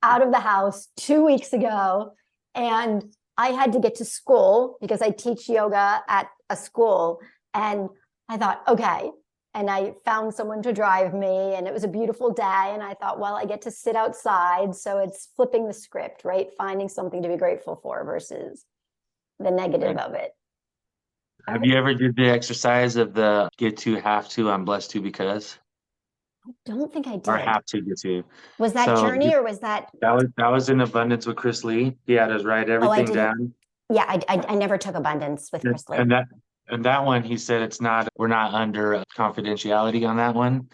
out of the house 2 weeks ago, and I had to get to school because I teach yoga at a school. And I thought, okay. And I found someone to drive me, and it was a beautiful day. And I thought, well, I get to sit outside. So it's flipping the script, right? Finding something to be grateful for versus the negative of it. Have you ever did the exercise of the get to, have to, I'm blessed to because? I don't think I did. Or have to get to. Was that journey, or was that? That was in abundance with Chris Lee. He had us write everything down. Yeah, I never took abundance with Chris Lee. And that one, he said we're not under confidentiality on that one.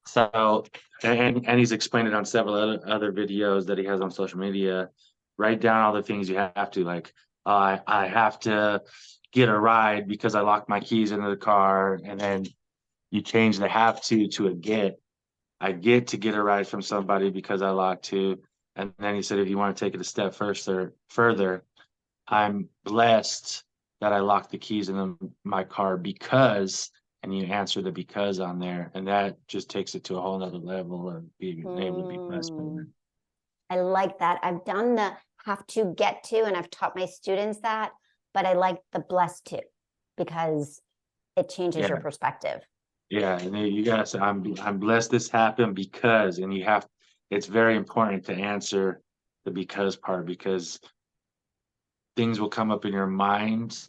So, and he's explained it on several other videos that he has on social media. Write down all the things you have to, like I have to get a ride because I locked my keys into the car, and then you change the have to a get. I get to get a ride from somebody because I locked to. And then he said, if you want to take it a step further, I'm blessed that I locked the keys in my car because, and you answer the because on there. And that just takes it to a whole nother level of being able to be blessed by that. I like that. I've done the have to get to, and I've taught my students that, but I like the blessed to because it changes your perspective. Yeah, and then you gotta say, I'm blessed this happened because, and it's very important to answer the because part, because things will come up in your mind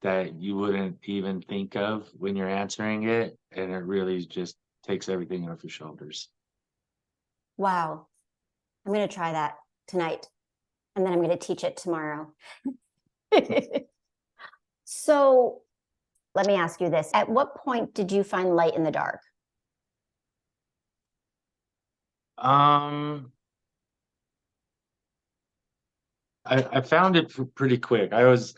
that you wouldn't even think of when you're answering it, and it really just takes everything off your shoulders. Wow. I'm going to try that tonight, and then I'm going to teach it tomorrow. So let me ask you this. At what point did you find light in the dark? I found it pretty quick. I was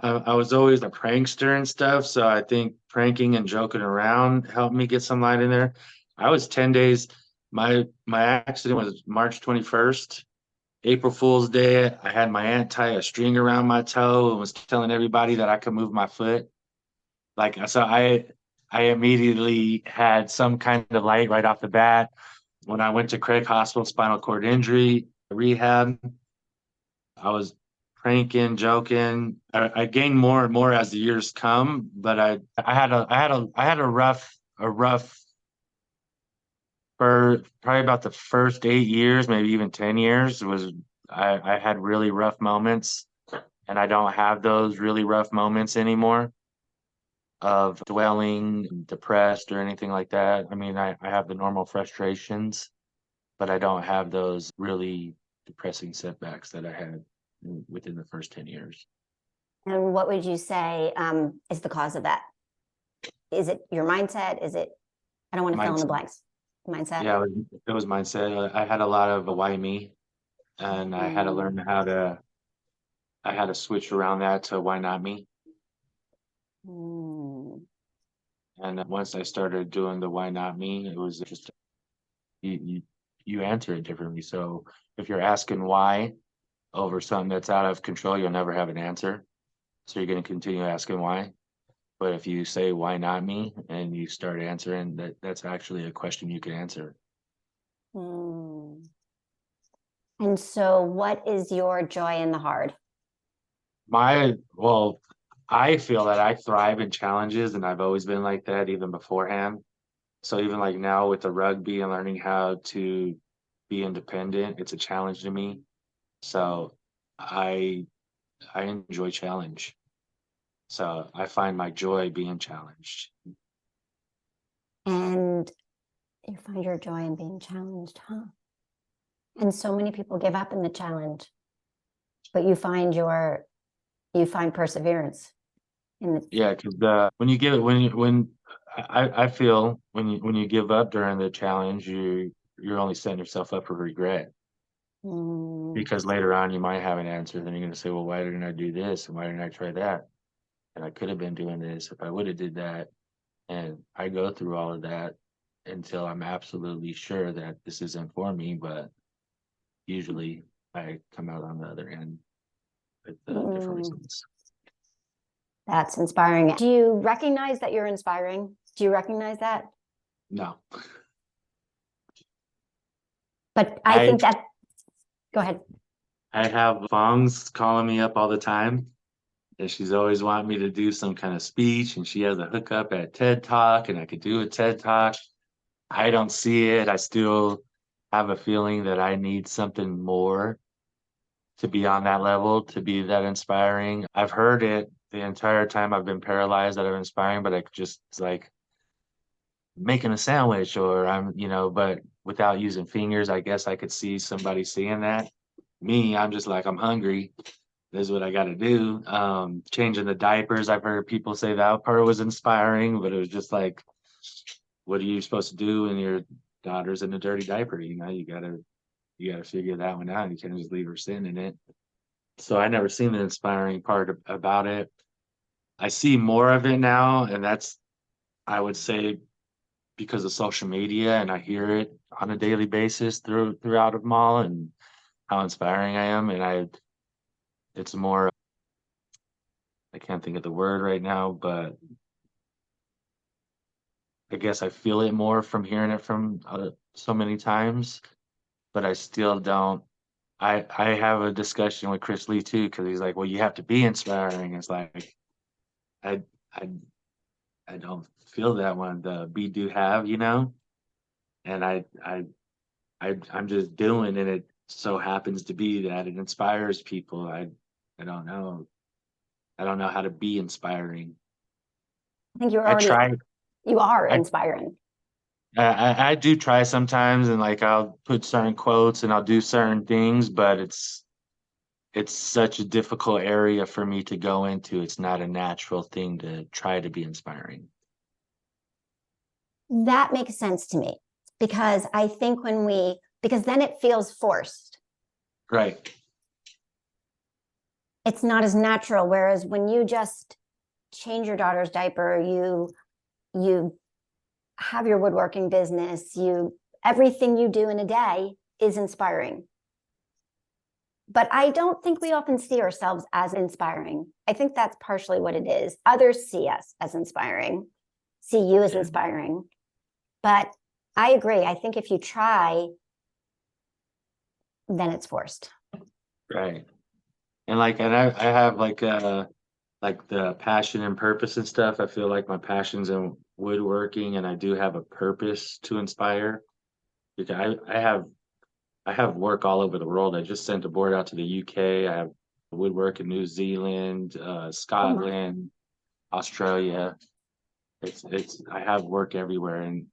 always a prankster and stuff, so I think pranking and joking around helped me get some light in there. I was 10 days. My accident was March 21st. April Fool's Day, I had my aunt tie a string around my toe and was telling everybody that I could move my foot. Like, so I immediately had some kind of light right off the bat. When I went to Craig Hospital, spinal cord injury rehab, I was pranking, joking. I gained more and more as the years come, but I had a rough for probably about the first 8 years, maybe even 10 years. I had really rough moments, and I don't have those really rough moments anymore of dwelling, depressed, or anything like that. I mean, I have the normal frustrations, but I don't have those really depressing setbacks that I had within the first 10 years. And what would you say is the cause of that? Is it your mindset? Is it, I don't want to fill in the blanks. Mindset? Yeah, it was mindset. I had a lot of why me, and I had to learn I had to switch around that to why not me. And once I started doing the why not me, it was just you answer it differently. So if you're asking why over something that's out of control, you'll never have an answer. So you're going to continue asking why. But if you say why not me and you start answering that's actually a question you can answer. And so what is your joy in the hard? Well, I feel that I thrive in challenges, and I've always been like that even beforehand. So even like now with the rugby and learning how to be independent, it's a challenge to me. So I I enjoy challenge. So I find my joy being challenged. And you find your joy in being challenged, huh? And so many people give up in the challenge, but you find perseverance in the Because when you give it when I feel when you give up during the challenge, you're only setting yourself up for regret. Because later on you might have an answer, then you're gonna say, well, why didn't I do this and why didn't I try that? And I could have been doing this if I would have did that. And I go through all of that until I'm absolutely sure that this isn't for me, but usually I come out on the other end with different results. That's inspiring. Do you recognize that you're inspiring? Do you recognize that? No. But I think that, go ahead. I have Fongs calling me up all the time, and she's always wanting me to do some kind of speech, and she has a hookup at TED Talk, and I could do a TED Talk. I don't see it. I still have a feeling that I need something more to be on that level, to be that inspiring. I've heard it the entire time I've been paralyzed that I'm inspiring, but I just like making a sandwich or but without using fingers, I guess I could see somebody seeing that. Me, I'm just like, I'm hungry. This is what I got to do. Changing the diapers. I've heard people say that part was inspiring, but it was just like, what are you supposed to do when your daughter's in a dirty diaper? You gotta figure that one out. You can't just leave her sitting in it. So I never seen the inspiring part about it. I see more of it now, and that's, I would say, because of social media, and I hear it on a daily basis throughout a mall and how inspiring I am. And it's more, I can't think of the word right now, but I guess I feel it more from hearing it from so many times, but I still don't. I have a discussion with Chris Lee too, because he's like, well, you have to be inspiring. It's like, I, I, I don't feel that one, the be do have, and I'm just doing, and it so happens to be that it inspires people. I don't know. I don't know how to be inspiring. I think I try. you are I inspiring. I do try sometimes, and like I'll put certain quotes and I'll do certain things, but it's such a difficult area for me to go into. It's not a natural thing to try to be inspiring. That makes sense to me because I think because then it feels forced. Right. It's not as natural. Whereas when you just change your daughter's diaper, you have your woodworking business, everything you do in a day is inspiring. But I don't think we often see ourselves as inspiring. I think that's partially what it is. Others see us as inspiring, see you as inspiring. But I agree. I think if you try, then it's forced. Right. And I have like the passion and purpose and stuff. I feel like my passion's in woodworking, and I do have a purpose to inspire. Because I have work all over the world. I just sent a board out to the UK. I have woodwork in New Zealand, Oh my. Scotland, Australia. It's I have work everywhere, and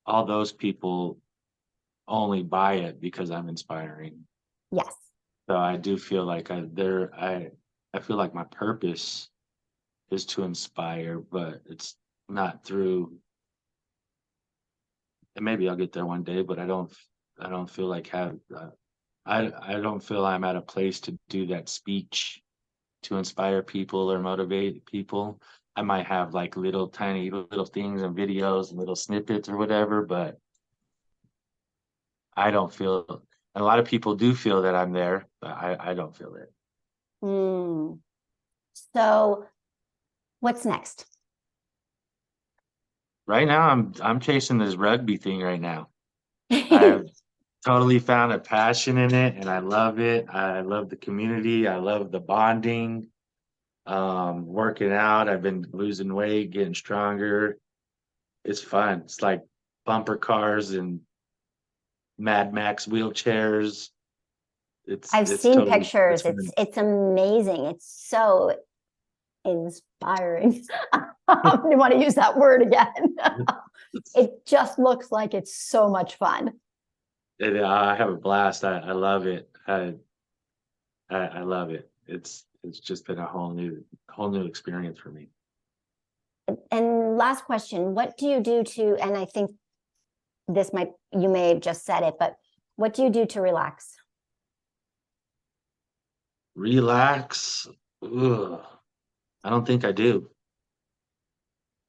all those people only buy it because I'm inspiring. Yes. So I do feel like I feel like my purpose is to inspire, but it's not through, and maybe I'll get there one day, but I don't feel like I don't feel I'm at a place to do that speech to inspire people or motivate people. I might have like little tiny little things and videos and little snippets or whatever, but I don't feel, a lot of people do feel that I'm there, but I don't feel it. Mm. So what's next? Right now I'm chasing this rugby thing right now. I've totally found a passion in it, and I love it. I love the community. I love the bonding. Working out. I've been losing weight, getting stronger. It's fun. It's like bumper cars and Mad Max wheelchairs. I've It's seen totally, it's pictures. fun. It's amazing. It's so inspiring. I didn't want to use that word again. It just looks like it's so much fun. I have a blast. I love it. I love it. It's just been a whole new experience for me. And last question, what do you do to, and I think you may have just said it, but what do you do to relax? Relax. Ugh. I don't think I do.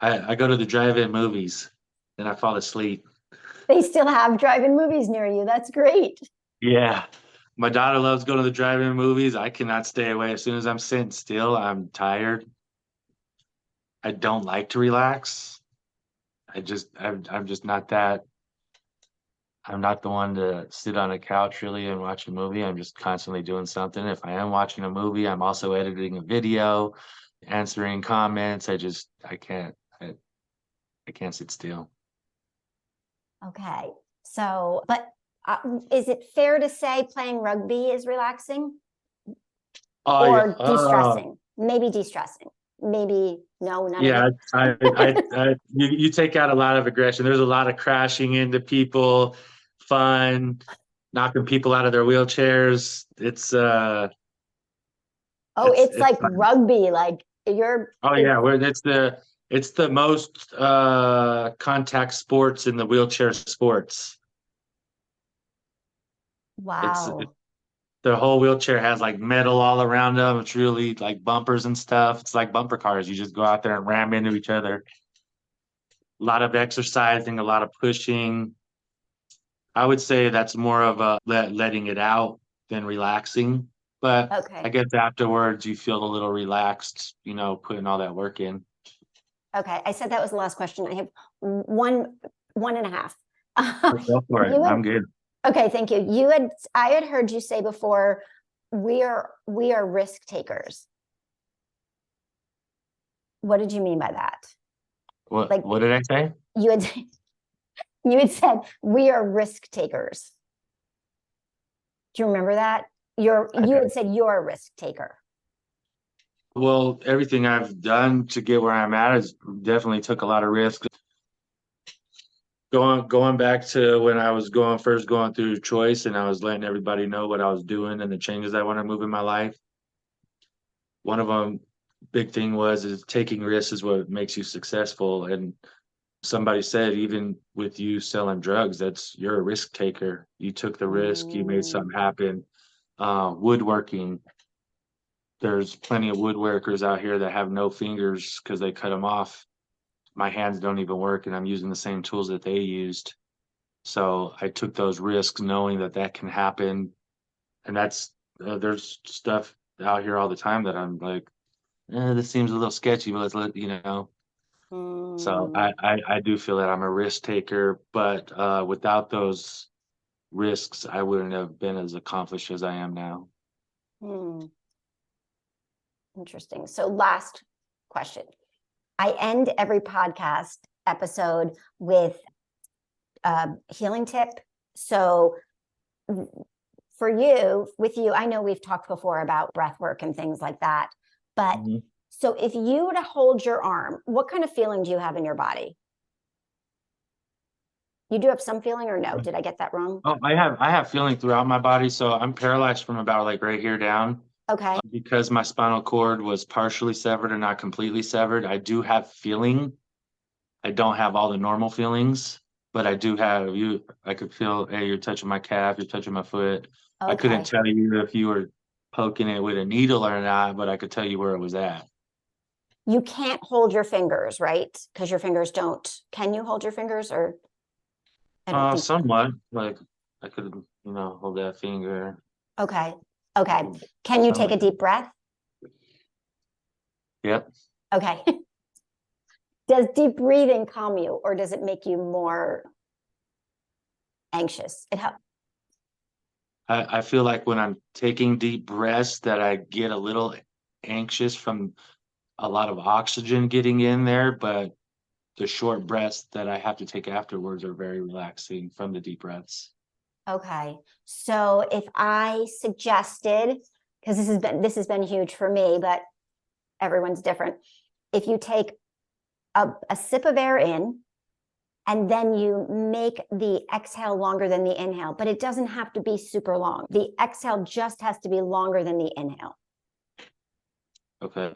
I go to the drive-in movies, then I fall asleep. They still have drive-in movies near you. That's great. Yeah. My daughter loves going to the drive-in movies. I cannot stay away. As soon as I'm sitting still, I'm tired. I don't like to relax. I'm just not that. I'm not the one to sit on a couch really and watch a movie. I'm just constantly doing something. If I am watching a movie, I'm also editing a video, answering comments. I can't sit still. Okay. So, but is it fair to say playing rugby is relaxing Oh yeah. or de-stressing? Maybe de-stressing. Maybe no, none of Yeah, it. you take out a lot of aggression. There's a lot of crashing into people, fun, knocking people out of their wheelchairs. Oh, it's It's like fun. rugby. Like you're, Oh it's yeah, where it's the most contact sports in the wheelchair sports. It's wow. The whole wheelchair has like metal all around them. It's really like bumpers and stuff. It's like bumper cars. You just go out there and ram into each other. A lot of exercising, a lot of pushing. I would say that's more of a letting it out than relaxing. But I Okay. guess afterwards you feel a little relaxed, putting all that work in. Okay. I said that was the last question. I have one and a half. Go for it. You had, I'm good. okay, thank you. I had heard you say before, we are risk takers. What did you mean by that? What did I say? You had you had said we are risk takers. Do you remember that? You had said you're a risk taker. Well, everything I've done to get where I'm at has definitely took a lot of risk. Going back to when I was first going through choice and I was letting everybody know what I was doing and the changes I want to move in my life. One of them, big thing is taking risks is what makes you successful. And somebody said, even with you selling drugs, you're a risk taker. You took the risk, you made something happen. Woodworking. There's plenty of woodworkers out here that have no fingers because they cut them off. My hands don't even work and I'm using the same tools that they used. So I took those risks knowing that can happen. And there's stuff out here all the time that I'm like, this seems a little sketchy, but So I do feel that I'm a risk taker, but without those risks, I wouldn't have been as accomplished as I am now. Interesting. So last question. I end every podcast episode with a healing tip. So with you, I know we've talked before about breath work and things like that, but so if you were to hold your arm, what kind of feeling do you have in your body? You do have some feeling, or no? Did I get that wrong? Oh, I have feeling throughout my body. So I'm paralyzed from about like right here down. Okay. Because my spinal cord was partially severed and not completely severed, I do have feeling. I don't have all the normal feelings, but I do have I could feel, hey, you're touching my calf, you're touching my foot. Okay. I couldn't tell you if you were poking it with a needle or not, but I could tell you where it was at. You can't hold your fingers, right? Because your fingers don't. Can you hold your fingers, or? I don't think Somewhat. Like I could, hold that finger. Okay. Okay. Can you take a deep breath? Yep. Okay. Does deep breathing calm you, or does it make you more anxious? It helps. I feel like when I'm taking deep breaths that I get a little anxious from a lot of oxygen getting in there, but the short breaths that I have to take afterwards are very relaxing from the deep breaths. Okay. So if I suggested, because this has been huge for me, but everyone's different. If you take a sip of air in, and then you make the exhale longer than the inhale, but it doesn't have to be super long. The exhale just has to be longer than the inhale. Okay.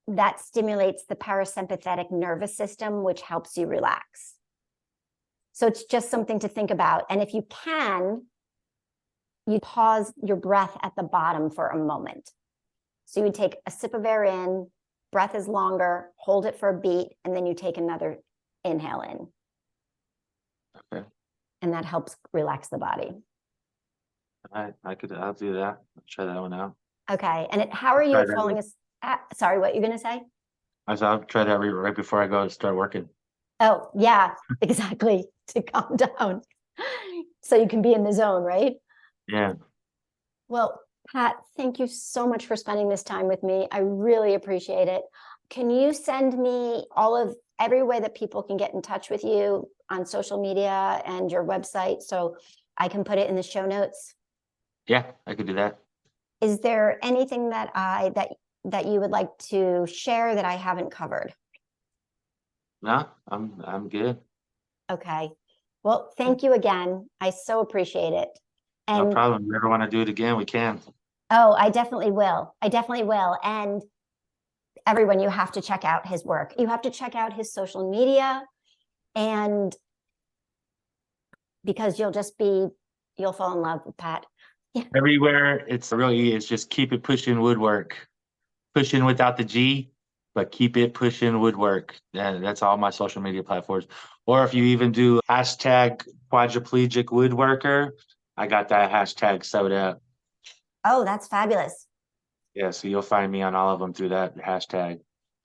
That stimulates the parasympathetic nervous system, which helps you relax. So it's just something to think about. And if you can, you pause your breath at the bottom for a moment. So you would take a sip of air in, breath is longer, hold it for a beat, and then you take another inhale in. Okay. And that helps relax the body. I'll do that. I'll try that one out. Okay. And how are you falling asleep? Sorry, what you're going to say? I'll try that right before I go to start working. Oh, yeah, exactly. To calm down. So you can be in the zone, right? Yeah. Well, Pat, thank you so much for spending this time with me. I really appreciate it. Can you send me every way that people can get in touch with you on social media and your website so I can put it in the show notes? Yeah, I could do that. Is there anything that you would like to share that I haven't covered? No, I'm good. Okay. Well, thank you again. I so appreciate it. And no problem. If you ever want to do it again, we can. Oh, I definitely will. I definitely will. And everyone, you have to check out his work. You have to check out his social media, and because you'll fall in love with Pat. Yeah. Everywhere. It's really, it's just keep it pushing woodwork. Pushing without the G, but keep it pushing woodwork. And that's all my social media platforms. Or if you even do hashtag quadriplegic woodworker, I got that hashtag sewed up. Oh, that's fabulous. Yeah, so you'll find me on all of them through that hashtag.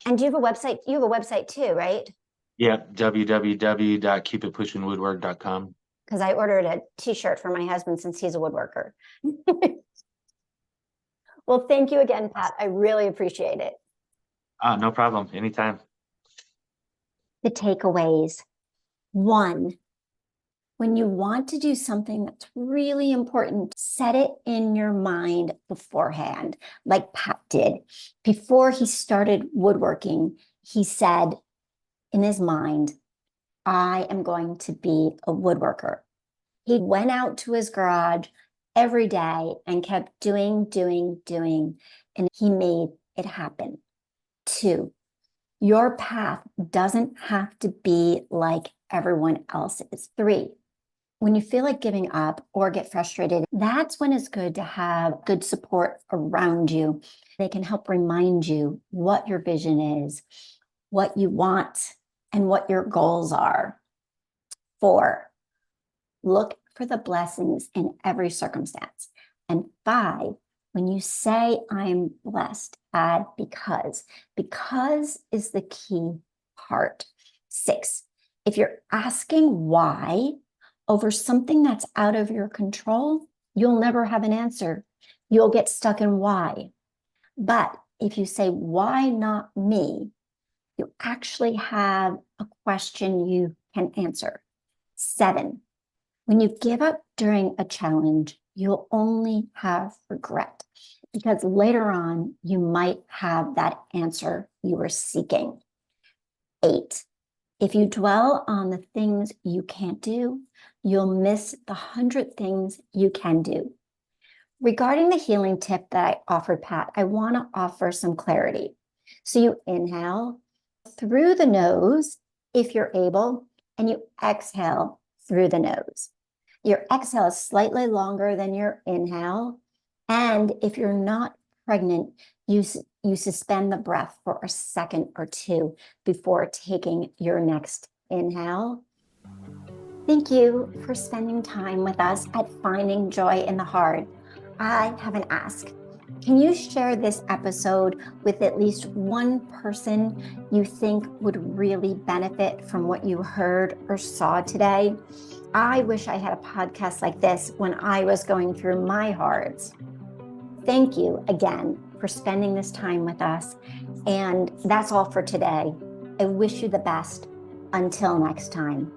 And do you have a website? You have a website too, right? Yep, www.keepitpushingwoodwork.com. Because I ordered a t-shirt for my husband since he's a woodworker. Well, thank you again, Pat. I really appreciate it. No problem. Anytime. The takeaways. One, when you want to do something that's really important, set it in your mind beforehand, like Pat did. Before he started woodworking, he said in his mind, I am going to be a woodworker. He went out to his garage every day and kept doing, and he made it happen. Two, your path doesn't have to be like everyone else's. Three, when you feel like giving up or get frustrated, that's when it's good to have good support around you. They can help remind you what your vision is, what you want, and what your goals are. Four, look for the blessings in every circumstance. And five, when you say I'm blessed, add because. Because is the key part. Six, if you're asking why over something that's out of your control, you'll never have an answer. You'll get stuck in why. But if you say, why not me? You actually have a question you can answer. Seven, when you give up during a challenge, you'll only have regret because later on, you might have that answer you were seeking. Eight, if you dwell on the things you can't do, you'll miss the 100 things you can do. Regarding the healing tip that I offered, Pat, I want to offer some clarity. So you inhale through the nose, if you're able, and you exhale through the nose. Your exhale is slightly longer than your inhale. And if you're not pregnant, you suspend the breath for a second or two before taking your next inhale. Thank you for spending time with us at Finding Joy in the Hard. I have an ask. Can you share this episode with at least one person you think would really benefit from what you heard or saw today? I wish I had a podcast like this when I was going through my hards. Thank you again for spending this time with us. And that's all for today. I wish you the best. Until next time.